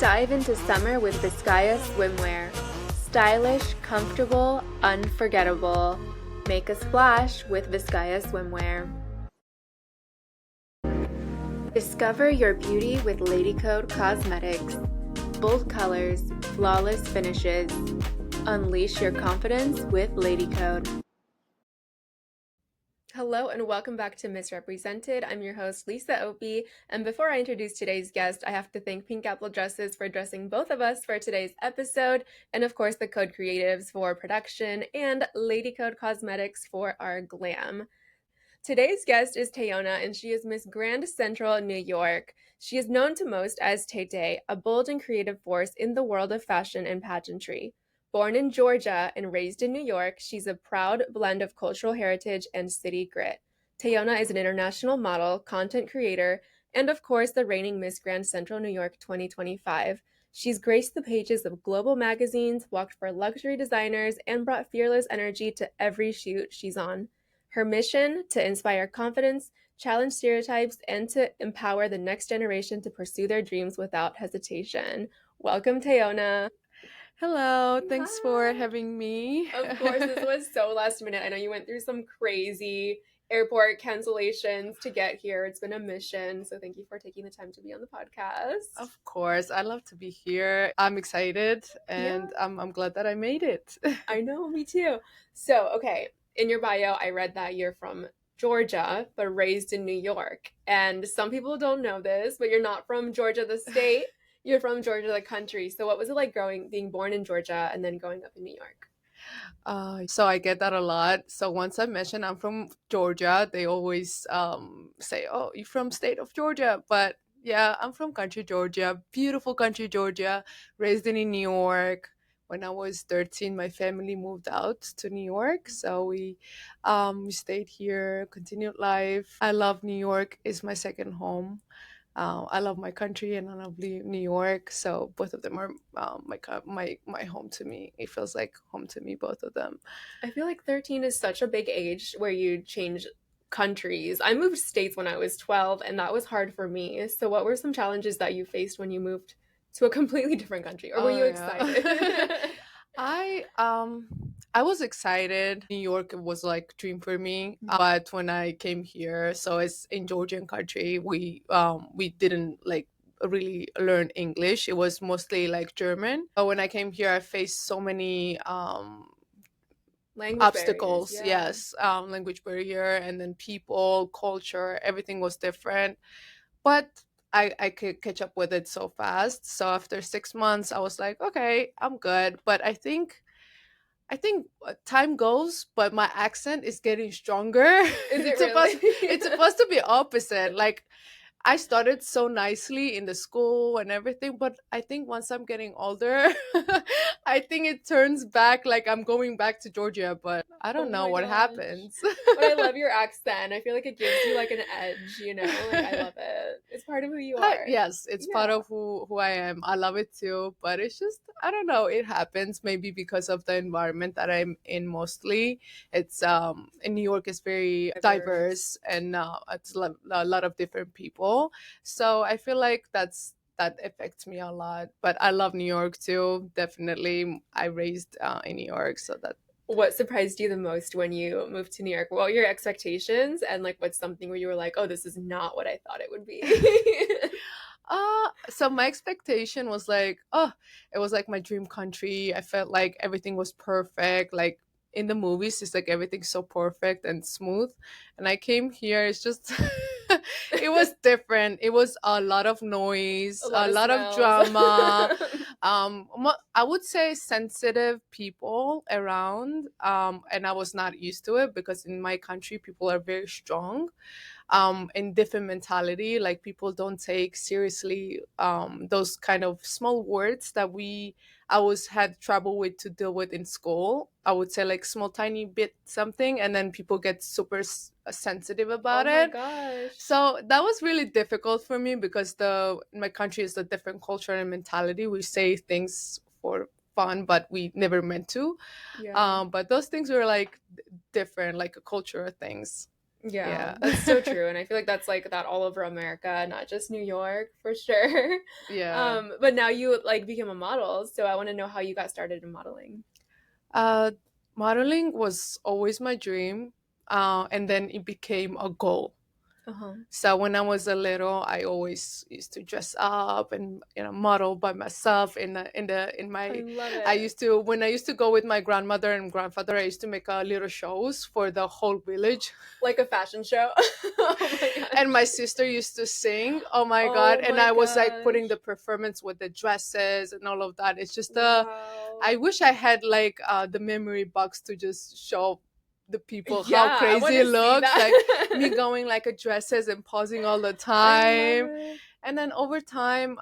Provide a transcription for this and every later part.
Dive into summer with Vizcaya swimwear. Stylish, comfortable, unforgettable. Make a splash with Vizcaya swimwear. Discover your beauty with LadyCode Cosmetics. Bold colors, flawless finishes. Unleash your confidence with LadyCode. Hello and welcome back to Misrepresented. I'm your host, Lisa Opie, and before I introduce today's guest, I have to thank PinkApple Dresses for dressing both of us for today's episode, and of course the Code Creatives for production, and LadyCode Cosmetics for our glam. Today's guest is Teona, and she is Miss Grand Central New York. She is known to most as Tay, a bold and creative force in the world of fashion and pageantry. Born in Georgia and raised in New York, she's a proud blend of cultural heritage and city grit. Teona is an international model, content creator, and of course the reigning Miss Grand Central New York 2025. She's graced the pages of global magazines, walked for luxury designers, and brought fearless energy to every shoot she's on. Her mission: to inspire confidence, challenge stereotypes, and to empower the next generation to pursue their dreams without hesitation. Welcome, Teona. Hello, thanks for Hi. having me. Of course, this was so last minute. I know you went through some crazy airport cancellations to get here. It's been a mission, so thank you for taking the time to be on the podcast. Of course, I love to be here. I'm excited and I'm glad that I made it. I know, me too. So, okay, in your bio, I read that you're from Georgia, but raised in New York. And some people don't know this, but you're not from Georgia, the state. You're from Georgia, the country. So, what was it like being born in Georgia and then growing up in New York? So I get that a lot. So once I mention I'm from Georgia, they always say, "Oh, you're from state of Georgia." But yeah, I'm from country Georgia, beautiful country Georgia, raised in New York. When I was 13, my family moved out to New York, so we stayed here, continued life. I love New York. It's my second home. I love my country and I love New York. So both of them are my home to me. It feels like home to me, both of them. I feel like 13 is such a big age where you change countries. I moved states when I was 12, and that was hard for me. So, what were some challenges that you faced when you moved to a completely different country? Or were you excited? I was excited. New York was like dream for me. But when I came here, so it's in Georgian country, we didn't like really learn English. It was mostly like German. But when I came here, I faced so many Language obstacles. barriers, yeah. Yes, language barrier, and then people, culture, everything was different. But I could catch up with it so fast. So after 6 months, I was like, okay, I'm good. But I think time goes, but my accent is getting stronger. Is it It's really? supposed to be opposite. Like I started so nicely in the school and everything, but I think once I'm getting older, I think it turns back like I'm going back to Georgia, but I Oh don't know my what gosh. happens. But I love your accent. I feel like it gives you like an edge, you know? Like I love it. It's part of who you are. Yes, it's part Yeah. of who I am. I love it too, but it's just I don't know. It happens maybe because of the environment that I'm in. Mostly, it's in New York is very diverse and it's a lot of different people. So I feel like that affects me a lot. But I love New York too. Definitely, I raised in New York, so that What surprised you the most when you moved to New York? What were your expectations? And like what's something where you were like, oh, this is not what I thought it would be? so my expectation was like, oh, it was like my dream country. I felt like everything was perfect. Like in the movies, it's like everything's so perfect and smooth. And I came here, it's just, it was different. It was a lot of noise, A lot a of lot of smells. drama. I would say sensitive people around. And I was not used to it because in my country, people are very strong in different mentality. Like people don't take seriously those kind of small words that we I was had trouble with to deal with in school. I would say like small tiny bit something, and then people get super sensitive Oh about my it. gosh. So that was really difficult for me because the my country is a different culture and mentality. We say things for fun, but we never meant to. Yeah. But those things were like different, like a cultural things. Yeah, Yeah. that's so true. And I feel like that's like that all over America, not just New York for sure. Yeah. But now you like became a model, so I want to know how you got started in modeling. Uh, Modeling was always my dream, and then it became a goal. Uh-huh. So when I was a little, I always used to dress up and model by myself in I my. love I it. used to when I used to go with my grandmother and grandfather. I used to make little shows for the whole village, Like a fashion show. Oh my and my gosh. sister used to sing. Oh my god! Oh And my I was like putting the gosh. performance with the dresses and all of that. It's just Wow. I wish I had like the memory box to just show the people how Yeah, I want crazy to it see looks. Like me that. going like a dresses and pausing all the I love time. it. And then over time,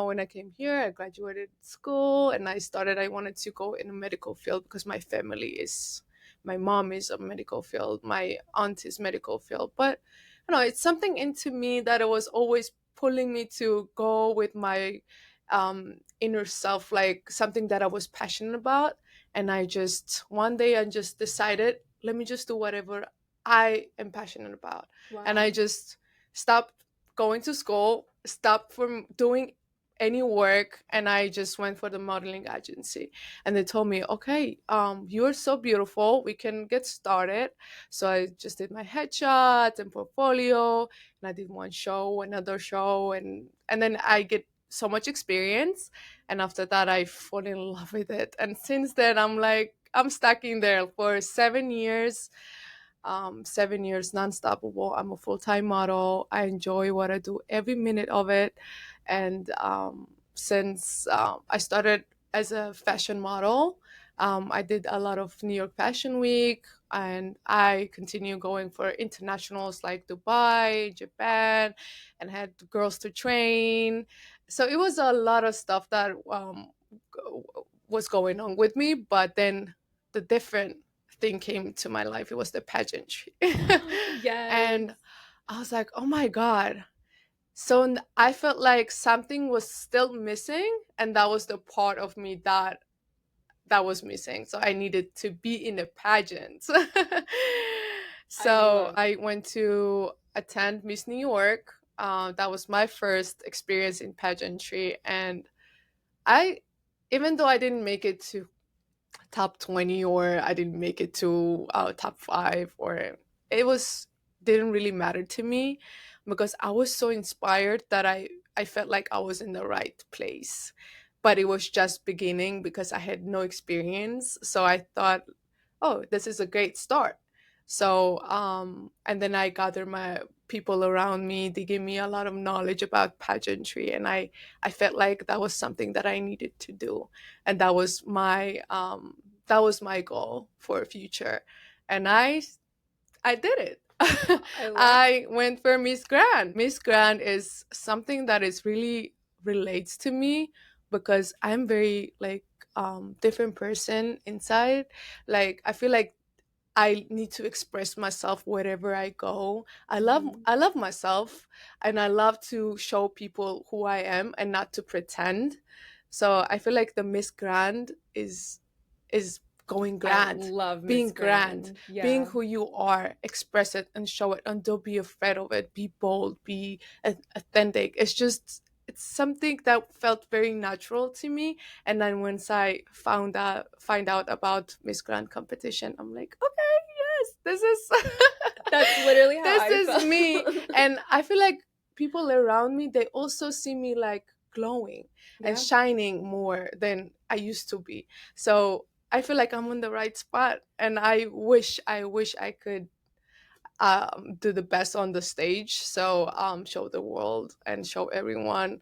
when I came here, I graduated school and I wanted to go in a medical field because my mom is a medical field, my aunt is medical field. But it's something into me that it was always pulling me to go with my inner self, like something that I was passionate about. And one day I just decided, let me just do whatever I am passionate about. And I Wow. just stopped going to school, stopped from doing any work, and I just went for the modeling agency. And they told me, okay, you're so beautiful, we can get started. So I just did my headshots and portfolio, and I did one show, another show, and then I get so much experience. And after that, I fall in love with it. And since then, I'm stuck in there for 7 years. 7 years non-stoppable. I'm a full-time model. I enjoy what I do, every minute of it. And since I started as a fashion model, I did a lot of New York Fashion Week, and I continue going for internationals like Dubai, Japan, and had girls to train. So it was a lot of stuff that was going on with me. But then the different thing came to my life. It was the pageantry. Yes. And I was like, oh my God. So I felt like something was still missing, and that was the part of me that was missing. So I needed to be in a pageant. I So love. I went to attend Miss New York. That was my first experience in pageantry. And I, even though I didn't make it to top 20, or I didn't make it to top 5, or it was didn't really matter to me, because I was so inspired that I felt like I was in the right place. But it was just beginning because I had no experience. So I thought, oh, this is a great start. So and then I gathered my people around me. They gave me a lot of knowledge about pageantry, and I felt like that was something that I needed to do. And that was my goal for future. And I did it. I love. I went for Miss Grand. Miss Grand is something that is really relates to me, because I'm very like different person inside. Like I feel like I need to express myself wherever I go. Mhm. I love myself, and I love to show people who I am and not to pretend. So I feel like the Miss Grand is going I grand, love Miss Grand. being Yeah. who you are, express it and show it, and don't be afraid of it. Be bold, be authentic. It's something that felt very natural to me. And then once I find out about Miss Grand competition, I'm like, okay, yes, this is That's literally how this I is me. felt. And I feel like people around me, they also see me like glowing and Yeah. shining more than I used to be. So I feel like I'm on the right spot, and I wish I could do the best on the stage. So show the world and show everyone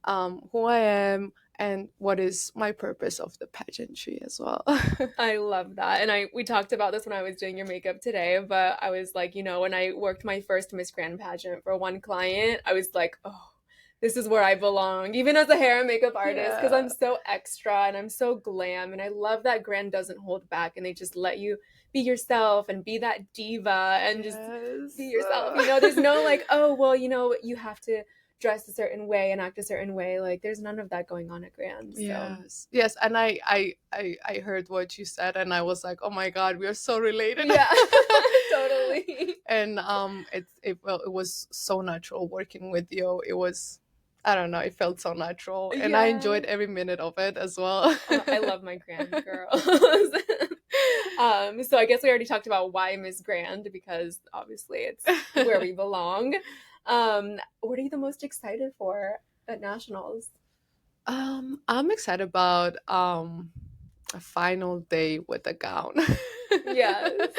who I am and what is my purpose of the pageantry as well. I love that. And we talked about this when I was doing your makeup today, but I was like, when I worked my first Miss Grand pageant for one client, I was like, oh, this is where I belong, even as a hair and makeup artist, because I'm Yeah. so extra and I'm so glam. And I love that Grand doesn't hold back and they just let you be yourself and be that diva and just be Yes. yourself. There's no like, oh, well, you have to dress a certain way and act a certain way. Like, there's none of that going on at Grand. So. Yes, yes, and I heard what you said, and I was like, oh my God, we are so related. Yeah, Totally. And it was so natural working with you. It was, I don't know, it felt so natural, and I Yeah. enjoyed every minute of it as well. I love my grand girls. So I guess we already talked about why Miss Grand because obviously it's where we belong. What are you the most excited for at nationals? I'm excited about a final day with a gown. Yes.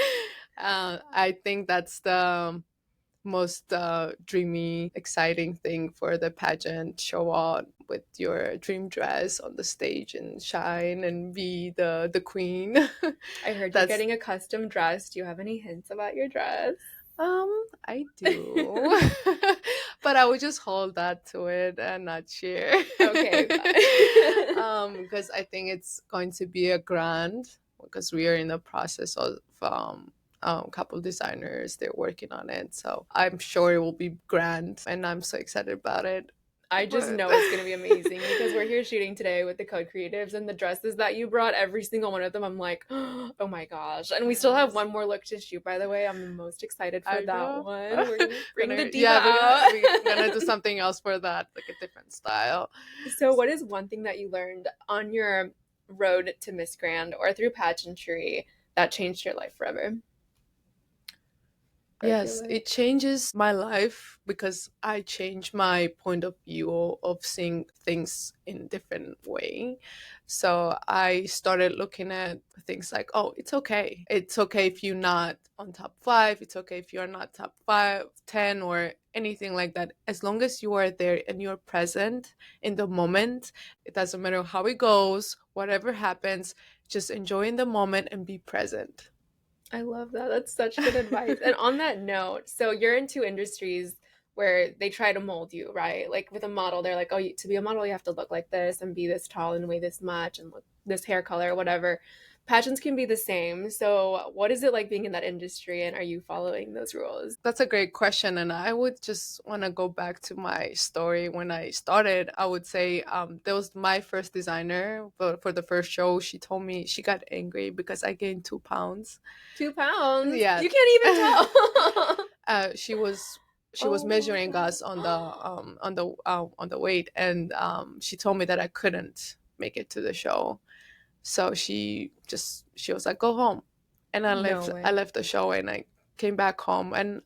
I think that's the most dreamy, exciting thing for the pageant. Show out with your dream dress on the stage and shine and be the queen. I heard you're That's getting a custom dress. Do you have any hints about your dress? I do. But I would just hold that to it and not share. Okay, fine. Because I think it's going to be a grand, because we are in the process of couple designers, they're working on it, so I'm sure it will be grand, and I'm so excited about it. I just But know it's gonna be amazing because we're here shooting today with the Code Creatives and the dresses that you brought, every single one of them, I'm like, oh my gosh. And we still have yes, one more look to shoot, by the way. I'm the most excited for I that know. one. We're gonna bring the diva Yeah, out. we're gonna do something else for that, like a different style. So, what is one thing that you learned on your road to Miss Grand or through pageantry that changed your life forever? I feel Yes, like it changes my life because I change my point of view of seeing things in different way. So I started looking at things like, oh, it's okay. It's okay if you're not on top five. It's okay if you're not top five, 10, or anything like that. As long as you are there and you're present in the moment, it doesn't matter how it goes, whatever happens, just enjoy in the moment and be present. I love that. That's such good advice. And on that note, so you're in two industries where they try to mold you, right? Like with a model, they're like, oh, to be a model, you have to look like this and be this tall and weigh this much and look this hair color, whatever. Pageants can be the same. So, what is it like being in that industry and are you following those rules? That's a great question. And I would just want to go back to my story. When I started, I would say that was my first designer. But for the first show, she told me she got angry because I gained 2 pounds. 2 pounds? Yeah. You can't even tell. She was Oh my measuring us God. on the weight, and she told me that I couldn't make it to the show. So she was like, go home. And No I way. left the show, and I came back home, and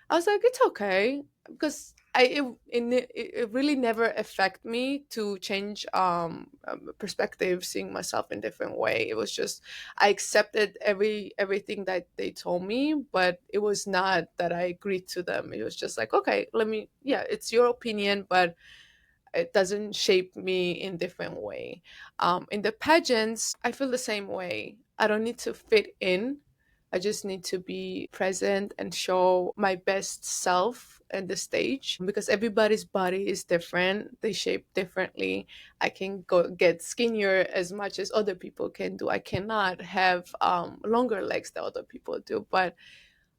I was like, it's okay, because it really never affect me to change perspective, seeing myself in different way. It was just I accepted everything that they told me, but it was not that I agreed to them. It was just like, okay, yeah, it's your opinion, but it doesn't shape me in different way. In the pageants, I feel the same way. I don't need to fit in. I just need to be present and show my best self on the stage, because everybody's body is different. They shape differently. I can go get skinnier as much as other people can do. I cannot have longer legs that other people do, but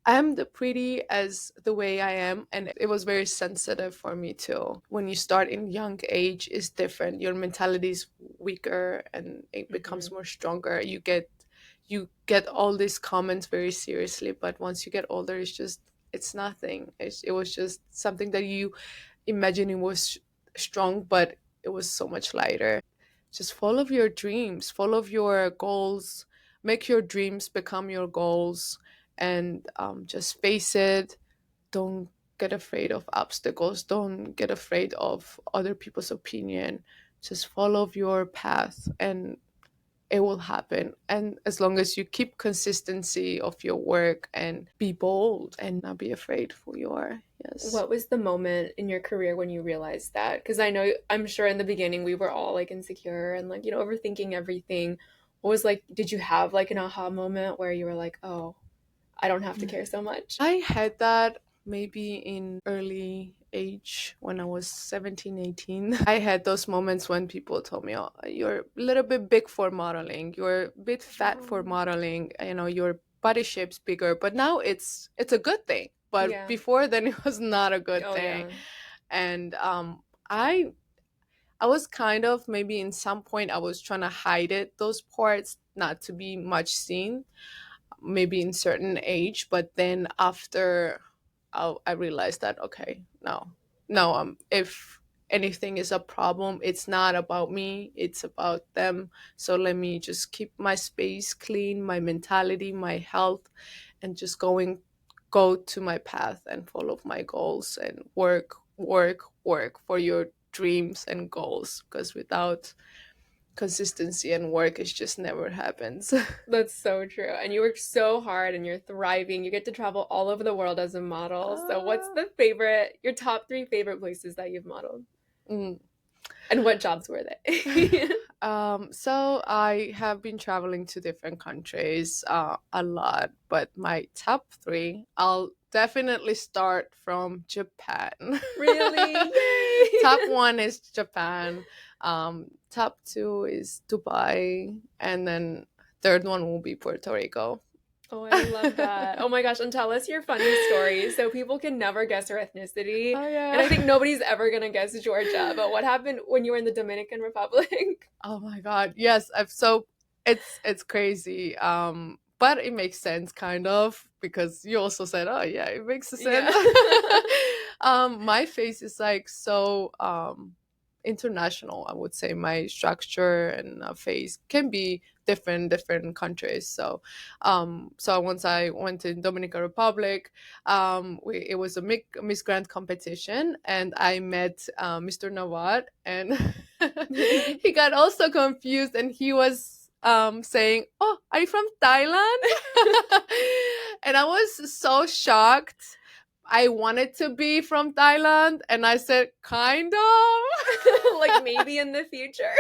I am the pretty as the way I am, and it was very sensitive for me too. When you start in young age, is different. Your mentality is weaker, and it becomes Hmm. more stronger. You get all these comments very seriously, but once you get older, it's nothing. It was just something that you imagine it was strong, but it was so much lighter. Just follow your dreams, follow your goals, make your dreams become your goals, and just face it. Don't get afraid of obstacles. Don't get afraid of other people's opinion. Just follow your path, and it will happen. And as long as you keep consistency of your work and be bold and not be afraid who you are. Yes. What was the moment in your career when you realized that? Because I know, I'm sure in the beginning we were all like insecure and like, overthinking everything. What was like, did you have like an aha moment where you were like, oh, I don't have to care so much? I had that maybe in early age when I was 17, 18. I had those moments when people told me, oh, you're a little bit big for modeling. You're a bit fat for Oh, modeling. Your body shape's bigger. But now it's a good thing. But yeah. before then it was not a good Oh, thing. yeah. And I was kind of, maybe in some point I was trying to hide it, those parts, not to be much seen. maybe in certain age, but then after I realized that okay, no, if anything is a problem, it's not about me, it's about them. So let me just keep my space clean, my mentality, my health, and just go to my path and follow my goals and work for your dreams and goals, because without consistency and work, it just never happens. That's so true. And you work so hard and you're thriving. You get to travel all over the world as a model. So what's Ah. your top three favorite places that you've modeled? Mm. And what jobs were they? So I have been traveling to different countries a lot, but my top three, I'll definitely start from Japan. Really? Yay! Top one is Japan. Top two is Dubai, and then third one will be Puerto Rico. Oh, I love that. Oh my gosh, and tell us your funny stories so people can never guess her ethnicity. Oh And I yeah. think nobody's ever gonna guess Georgia, but what happened when you were in the Dominican Republic? Oh my god. Yes, I've so it's crazy. But it makes sense kind of, because you also said, "Oh yeah, it makes sense." Yeah. My face is like so international, I would say. My structure and face can be different countries. So so once I went to Dominican Republic, it was a Miss Grand competition, and I met Mr. Nawad, and he got also confused, and he was saying, "Oh, are you from Thailand?" And I was so shocked. I wanted to be from Thailand, and I said, "Kind of." Like maybe in the future.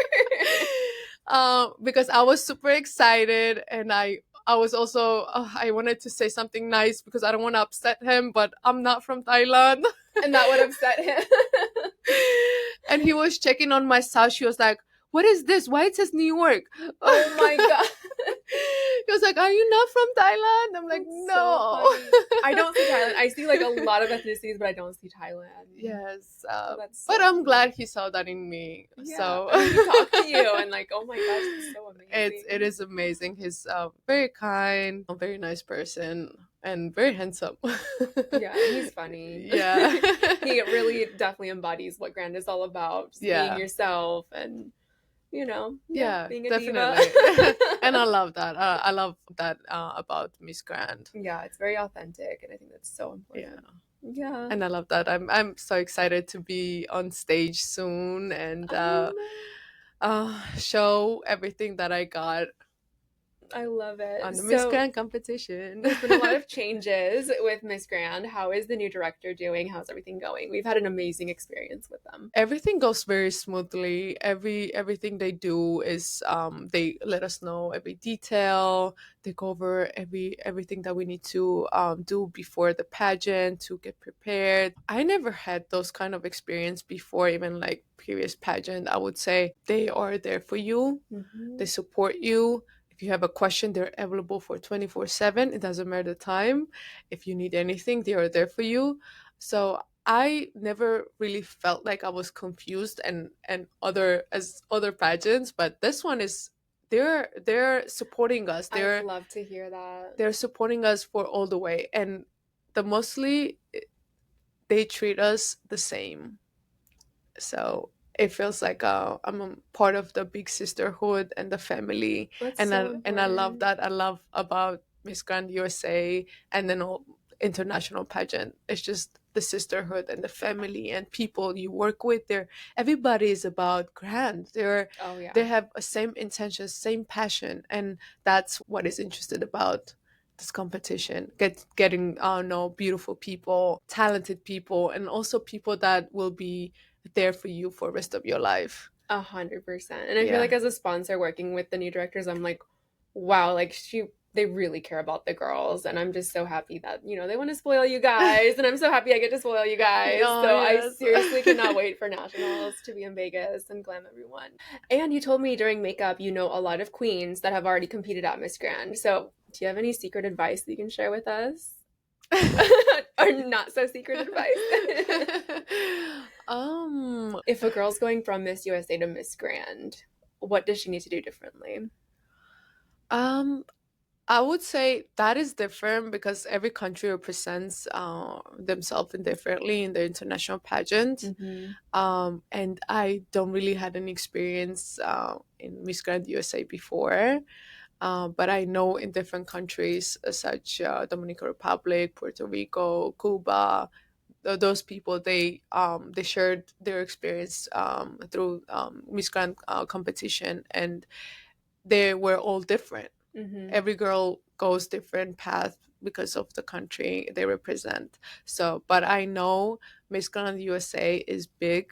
Because I was super excited, and I was also I wanted to say something nice because I don't want to upset him, but I'm not from Thailand. And that would upset him. And he was checking on my sauce. She was like, "What is this? Why it says New York?" Oh my god. He was like, "Are you not from Thailand?" I'm like, That's so "No." funny. I don't see Thailand. I see like a lot of ethnicities, but I don't see Thailand. Yes, So that's but so I'm glad cute. he saw that in me. Yeah. So I mean, he talked to you and like, oh my gosh, that's so it amazing. is amazing. He's very kind, a very nice person, and very handsome. Yeah, and he's funny. Yeah. He really definitely embodies what Grand is all about. Just being Yeah. yourself and, yeah, Yeah, being a diva. definitely. And I love that. I love that about Miss Grand. Yeah, it's very authentic, and I think that's so Yeah. important. Yeah. And I love that. I'm so excited to be on stage soon and I know. show everything that I got I love it. on the Miss So Grand competition. there's been a lot of changes with Miss Grand. How is the new director doing? How's everything going? We've had an amazing experience with them. Everything goes very smoothly. Everything they do is they let us know every detail. They go over everything that we need to do before the pageant to get prepared. I never had those kind of experience before, even like previous pageant. I would say they are there for you. They Mm-hmm. support you. If you have a question, they're available for 24/7. It doesn't matter the time. If you need anything, they are there for you. So I never really felt like I was confused and other pageants, but this one is they're supporting us. I love to hear that. They're supporting us for all the way, and the mostly they treat us the same. So it feels like I'm a part of the big sisterhood and the family, That's and so I love important. that. I love about Miss Grand USA and then all international pageant. It's just the sisterhood and the family and people you work with. They're everybody is about Grand. Oh They yeah. have a same intention, same passion, and that's what is interested about this competition, getting know beautiful people, talented people, and also people that will be there for you for the rest of your life. 100%. And I feel Yeah. like as a sponsor working with the new directors, I'm like, wow, like they really care about the girls. And I'm just so happy that, they want to spoil you guys. And I'm so happy I get to spoil you guys. Oh So I yes. seriously cannot wait for nationals to be in Vegas and glam everyone. And you told me during makeup, you know a lot of queens that have already competed at Miss Grand. So do you have any secret advice that you can share with us? Or not so secret advice? um If a girl's going from Miss USA to Miss Grand, what does she need to do differently? um I would say that is different because every country represents themselves differently in the international pageant. Mm-hmm. And I don't really had any experience in Miss Grand USA before, but I know in different countries, such Dominican Republic, Puerto Rico, Cuba, those people they shared their experience through Miss Grand competition, and they were all different. Mm-hmm. Every girl goes different path because of the country they represent. So, but I know Miss Grand USA is big,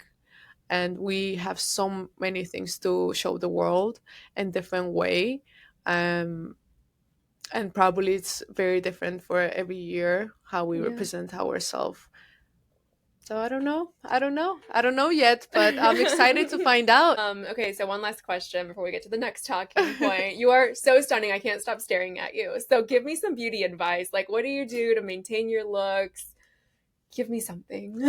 and we have so many things to show the world in different way. Um, and probably it's very different for every year how we Yeah. represent ourselves. So I don't know yet, but I'm excited to find out. Okay, so one last question before we get to the next talking point. You are so stunning. I can't stop staring at you. So give me some beauty advice. Like, what do you do to maintain your looks? Give me something.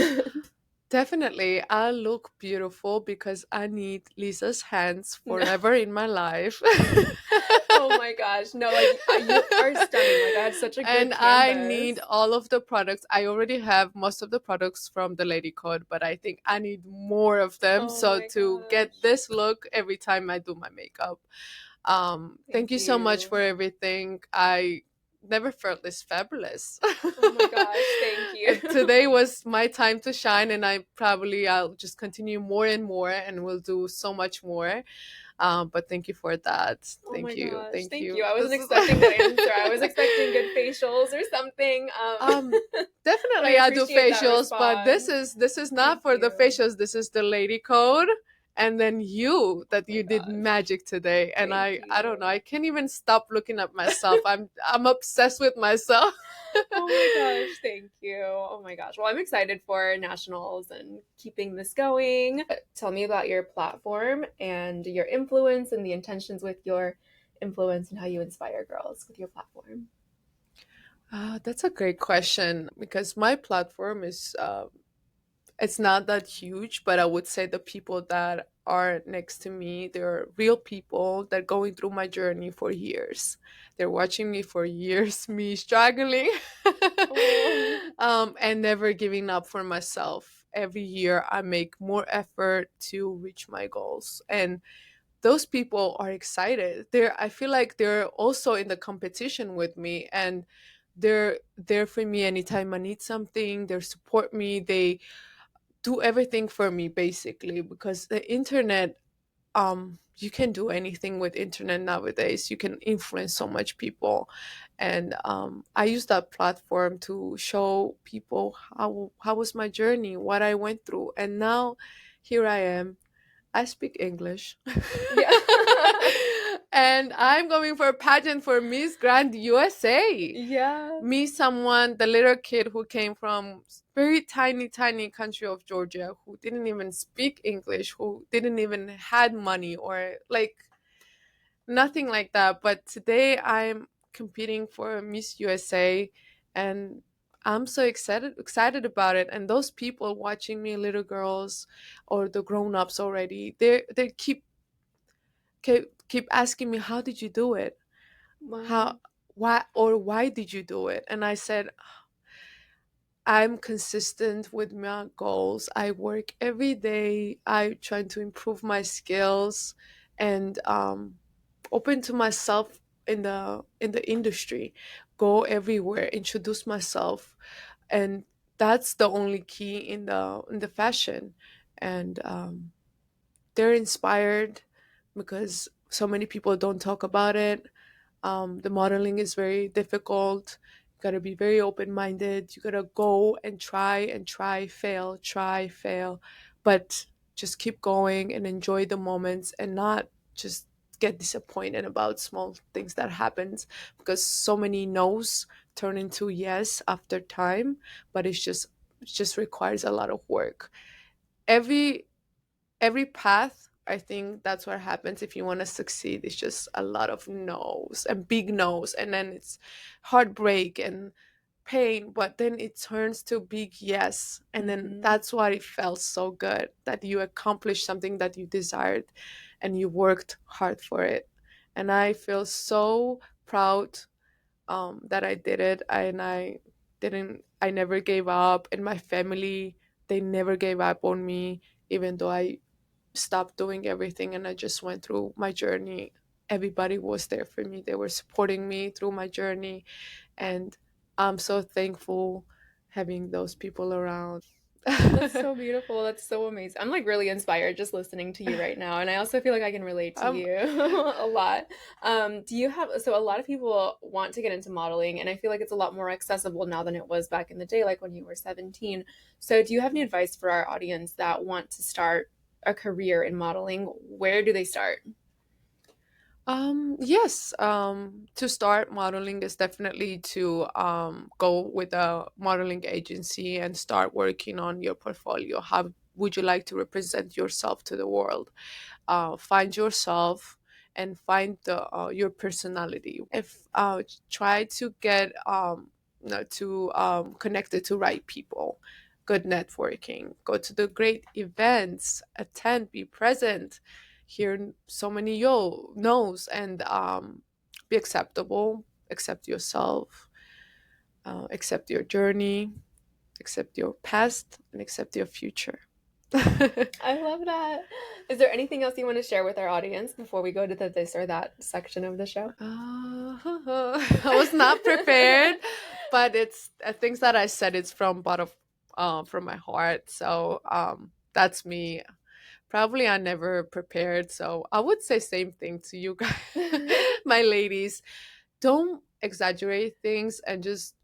Definitely, I look beautiful because I need Lisa's hands No. forever in my life. Oh my gosh. No, like you are stunning. Like I had such a good And I need canvas. all of the products. I already have most of the products from the LadyCode, but I think I need more of them. Oh So my to get gosh. this look every time I do my makeup. Thank Thank you so much you. for everything. I never felt this fabulous. Oh my gosh, thank you. And today was my time to shine, and I'll just continue more and more, and will do so much more. But thank you for that. Oh my gosh, Thank thank you. you. I wasn't This is expecting that answer. I was expecting good facials or something. um But I definitely I do appreciate that facials, but response. this is not Thank for the you. facials. This is the lady code. And then you Oh that my you did gosh. magic today, and Thank I don't know, I you. can't even stop looking at myself. I'm obsessed with myself. Oh my gosh, thank you. Oh my gosh. Well, I'm excited for nationals and keeping this going. Tell me about your platform and your influence and the intentions with your influence and how you inspire girls with your platform. That's a great question because my platform is it's not that huge, but I would say the people that are next to me, they're real people that going through my journey for years. They're watching me for years, me struggling, Oh. and never giving up for myself. Every year, I make more effort to reach my goals, and those people are excited. I feel like they're also in the competition with me, and they're there for me anytime I need something. They support me. They do everything for me basically, because the internet, you can do anything with internet nowadays. You can influence so much people, and I use that platform to show people how was my journey, what I went through, and now here I am. I speak English. Yeah. And I'm going for a pageant for Miss Grand USA. Yeah. Me, someone, the little kid who came from very tiny, tiny country of Georgia, who didn't even speak English, who didn't even had money or like nothing like that. But today I'm competing for Miss USA, and I'm so excited about it. And those people watching me, little girls or the grown-ups already, they keep asking me, how did you do it? Wow. How why did you do it? And I said, I'm consistent with my goals. I work every day. I try to improve my skills, and open to myself in the industry. Go everywhere, introduce myself, and that's the only key in the fashion. And they're inspired because so many people don't talk about it. The modeling is very difficult. You gotta be very open minded. You gotta go and try, fail, try, fail, but just keep going and enjoy the moments, and not just get disappointed about small things that happens, because so many no's turn into yes after time. But it just requires a lot of work. Every every path, I think that's what happens if you want to succeed. It's just a lot of no's and big no's, and then it's heartbreak and pain, but then it turns to big yes, and then Mm-hmm. that's why it felt so good that you accomplished something that you desired and you worked hard for it. And I feel so proud that I did it, and I never gave up, and my family, they never gave up on me, even though I stopped doing everything and I just went through my journey. Everybody was there for me. They were supporting me through my journey, and I'm so thankful having those people around. That's so beautiful. That's so amazing. I'm like really inspired just listening to you right now. And I also feel like I can relate to um, you a lot. Do you have, so a lot of people want to get into modeling, and I feel like it's a lot more accessible now than it was back in the day, like when you were 17. So do you have any advice for our audience that want to start a career in modeling? Where do they start? yes. To start modeling is definitely to go with a modeling agency and start working on your portfolio. How would you like to represent yourself to the world? Find yourself and find your personality. If try to get to connected to right people, good networking, go to the great events, attend, be present, hear so many yo no's, and be acceptable, accept yourself, accept your journey, accept your past, and accept your future. I love that. Is there anything else you want to share with our audience before we go to the this or that section of the show? I was not prepared, but it's things that I said. It's from my heart. So that's me. Probably I never prepared. So I would say same thing to you guys, my ladies. Don't exaggerate things and just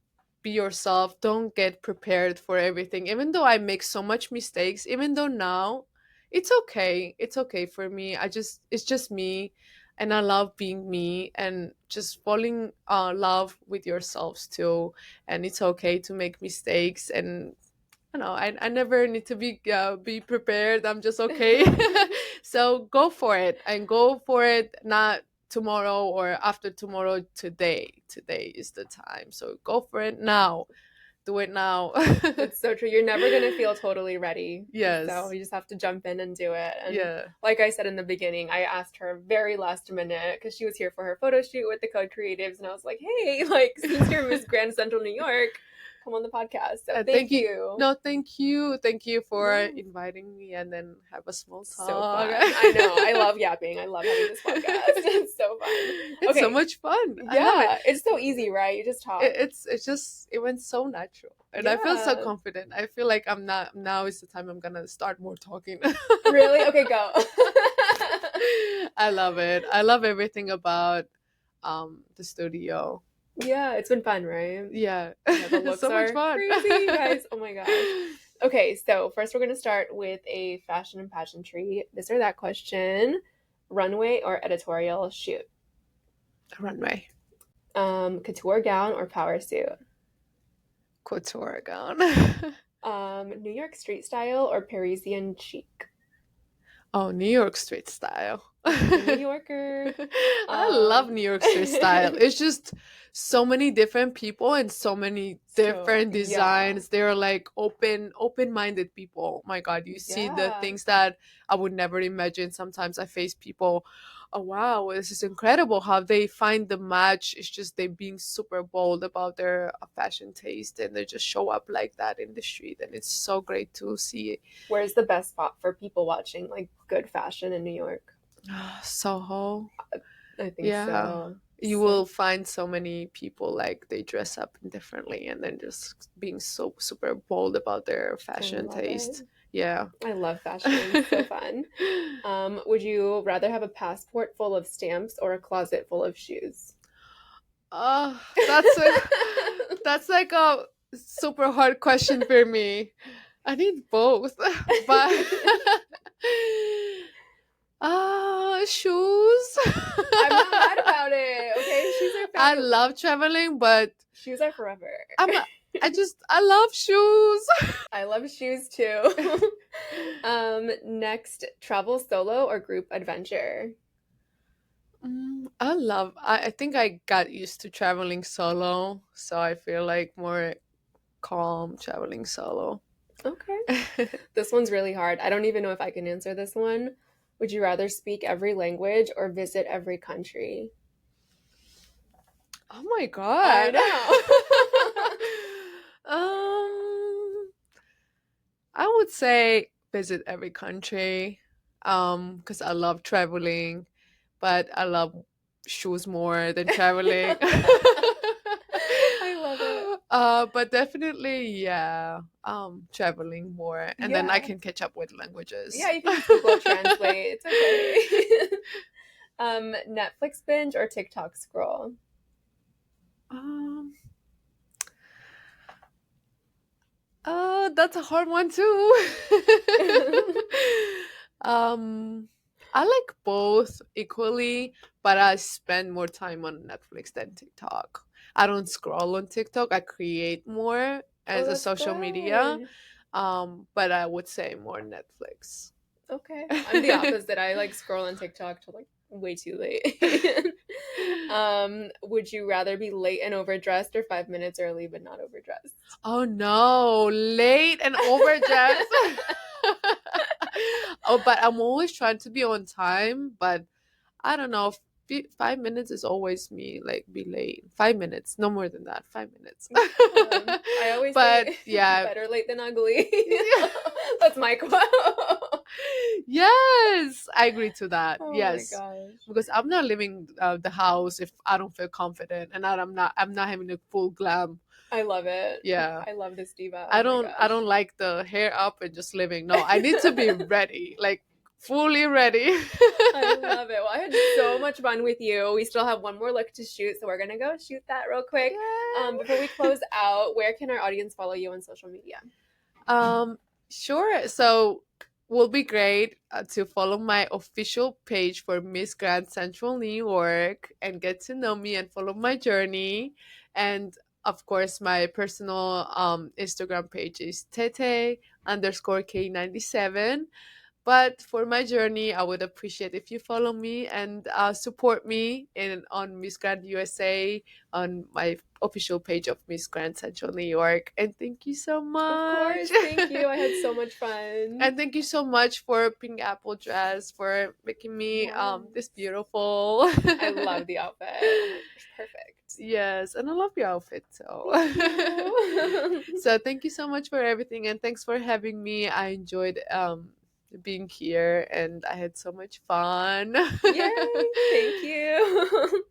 be yourself. Don't get prepared for everything. Even though I make so much mistakes, even though now it's okay. It's okay for me. It's just me, and I love being me and just falling love with yourselves too. And it's okay to make mistakes, and I never need to be prepared. I'm just okay. So go for it, and go for it, not tomorrow or after tomorrow. Today is the time, so go for it now. Do it now. That's so true. You're never going to feel totally ready. So Yes. you just have to jump in and do it. And Yeah. like I said in the beginning, I asked her very last minute because she was here for her photo shoot with the Code Creatives. And I was like, hey, like, since you're Miss Grand Central New York, come on the podcast. So Thank thank you. you. No, thank you for Yeah. inviting me, and then have a small So talk. fun. I know. I love yapping. I love having this podcast. It's so fun. It's so Okay. much fun. I love it. Yeah. It's so easy, right? You just talk. It's just it went so natural, and I feel so Yeah. confident. I feel like I'm not now is the time I'm gonna start more talking. Really? Okay, go. I love it. I love everything about the studio. Yeah, it's been fun, right? Yeah. Yeah, the looks So much are fun. crazy, you guys. Oh my gosh. Okay, so first we're going to start with a fashion and pageantry this or that question. Runway or editorial shoot? Runway. Couture gown or power suit? Couture gown. New York street style or Parisian chic? Oh, New York street style. The New Yorker. I love New York street style. So It's just so many different people and so many different yeah. designs. They're like open-minded people. Oh my God, you see the Yeah. things that I would never imagine. Sometimes I face people, oh wow, this is incredible how they find the match. It's just they being super bold about their fashion taste, and they just show up like that in the street, and it's so great to see. Where's the best spot for people watching like good fashion in New York? Soho. I think Yeah. so. You So will find so many people like they dress up differently and then just being so super bold about their I fashion love it. taste. Yeah. I love fashion. So fun. Would you rather have a passport full of stamps or a closet full of shoes? Oh, that's like a super hard question for me. I need both. But shoes. I'm not mad about it. Okay, shoes are I fabulous. love traveling, but Shoes are forever. I'm I love shoes. I love shoes too. Next, travel solo or group adventure? I think I got used to traveling solo, so I feel like more calm traveling solo. Okay. This one's really hard. I don't even know if I can answer this one. Would you rather speak every language or visit every country? Oh my I god. know. um I would say visit every country. Because I love traveling, but I love shoes more than traveling. I love it. But definitely, yeah, traveling more, and then I Yeah. can catch up with languages. Yeah, you can just Google Translate. It's okay. Netflix binge or TikTok scroll? um, that's a hard one too. um, I like both equally, but I spend more time on Netflix than TikTok. I don't scroll on TikTok. I create more Oh, as a that's social media. good. But I would say more Netflix. Okay. I'm the opposite. I like scroll on TikTok till like way too late. Would you rather be late and overdressed or 5 minutes early but not overdressed? Oh no, late and overdressed. Oh, but I'm always trying to be on time, but I don't know. 5 minutes is always me, like be late. 5 minutes, no more than that. 5 minutes. Yeah. I always But say yeah, better late than ugly. yeah. That's my quote. Yes, I agree to that. Oh my Yes, gosh. because I'm not leaving the house if I don't feel confident, and I'm not having a full glam. I love it. Yeah, I love this diva. I Oh my don't I gosh. don't like the hair up and just living. No, I need to be ready, like fully ready. I love it. Well, I had so much fun with you. We still have one more look to shoot, so we're gonna go shoot that real quick. Before we Yay. close out, where can our audience follow you on social media? Um, sure. So will be great to follow my official page for Miss Grand Central New York and get to know me and follow my journey. And of course, my personal Instagram page is tete underscore K97. But for my journey, I would appreciate if you follow me and support me in on Miss Grand USA on my official page of Miss Grand Central New York. And thank you so Of much. course. Thank you. I had so much fun. And thank you so much for Pink Apple dress for making me this Yes. beautiful. I love the outfit. Oh my gosh, perfect. Yes, and I love your outfit so. Thank you. So thank you so much for everything and thanks for having me. I enjoyed being here and I had so much fun. Yay. Thank you.